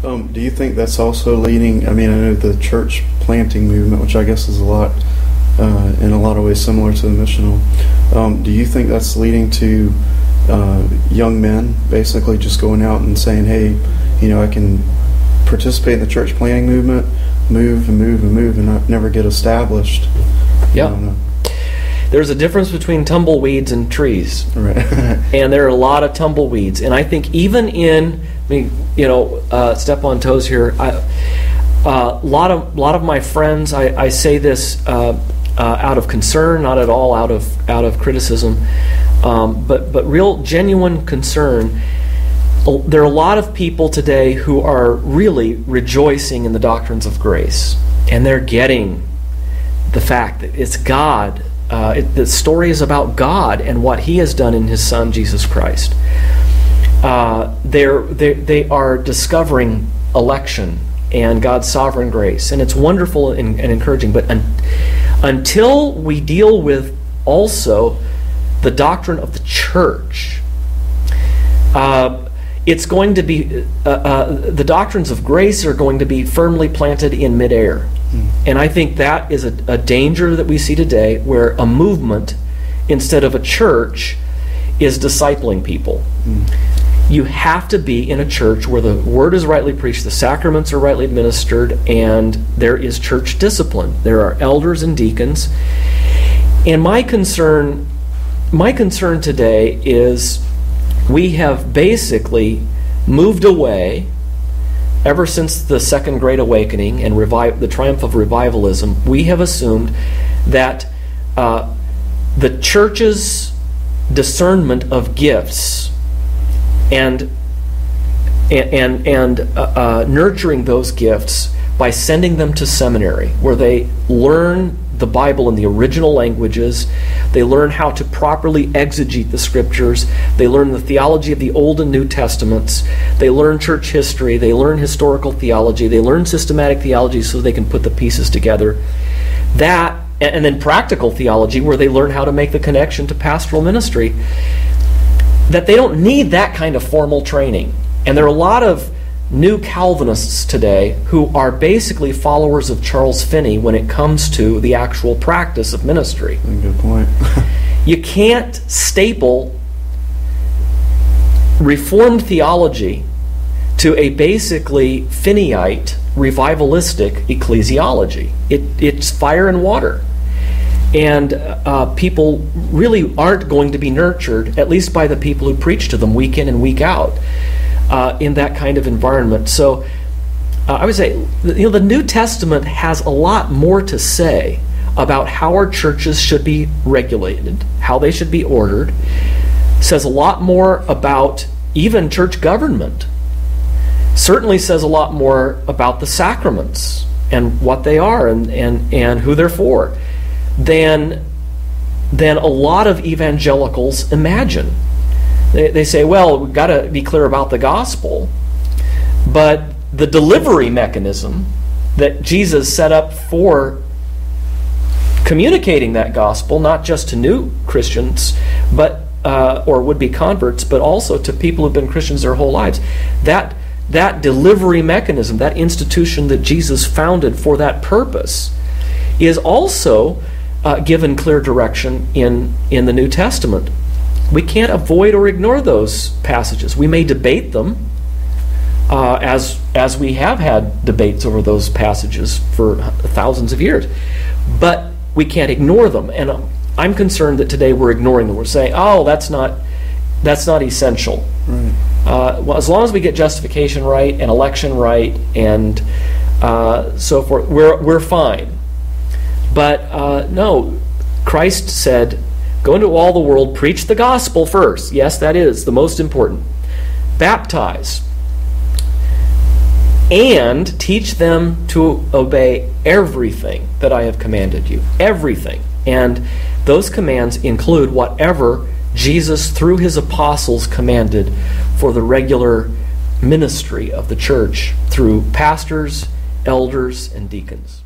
Do you think that's also leading? I mean, I know the church planting movement, which I guess is a lot, in a lot of ways, similar to the missional. Do you think that's leading to young men basically just going out and saying, "Hey, I can participate in the church planting movement, move and move and move, and not never get established"? Yeah. There's a difference between tumbleweeds and trees. Right. And there are a lot of tumbleweeds. And I think even step on toes here, a lot of my friends, I say this out of concern, not at all out of criticism, but real genuine concern. There are a lot of people today who are really rejoicing in the doctrines of grace. And they're getting the fact that it's God. The story is about God and what He has done in His Son, Jesus Christ. They are discovering election and God's sovereign grace. And it's wonderful and encouraging. But until we deal with also the doctrine of the church, it's going to be, the doctrines of grace are going to be firmly planted in midair. And I think that is a danger that we see today, where a movement instead of a church is discipling people. You have to be in a church where the word is rightly preached, the sacraments are rightly administered, and there is church discipline. There are elders and deacons. And my concern today is we have basically moved away. Ever since the Second Great Awakening and the triumph of revivalism, we have assumed that the church's discernment of gifts and nurturing those gifts by sending them to seminary, where they learn the Bible in the original languages, they learn how to properly exegete the Scriptures, they learn the theology of the Old and New Testaments, they learn church history, they learn historical theology, they learn systematic theology so they can put the pieces together. That, and then practical theology, where they learn how to make the connection to pastoral ministry, that they don't need that kind of formal training. And there are a lot of new Calvinists today who are basically followers of Charles Finney when it comes to the actual practice of ministry. Good point. You can't staple Reformed theology to a basically Finneyite, revivalistic ecclesiology. It's fire and water. And people really aren't going to be nurtured, at least by the people who preach to them week in and week out, in that kind of environment. So I would say, the New Testament has a lot more to say about how our churches should be regulated, how they should be ordered. It says a lot more about even church government. Certainly says a lot more about the sacraments and what they are and who they're for than a lot of evangelicals imagine. They say, well, we've got to be clear about the gospel, but the delivery mechanism that Jesus set up for communicating that gospel, not just to new Christians, but or would-be converts, but also to people who've been Christians their whole lives, that delivery mechanism, that institution that Jesus founded for that purpose, is also given clear direction in the New Testament. We can't avoid or ignore those passages. We may debate them, as we have had debates over those passages for thousands of years, but we can't ignore them. And I'm concerned that today we're ignoring them. We're saying, "Oh, that's not essential." Right. Well, as long as we get justification right and election right and so forth, we're fine. But no, Christ said, "Go into all the world, preach the gospel first." Yes, that is the most important. Baptize. And teach them to obey everything that I have commanded you. Everything. And those commands include whatever Jesus, through his apostles, commanded for the regular ministry of the church through pastors, elders, and deacons.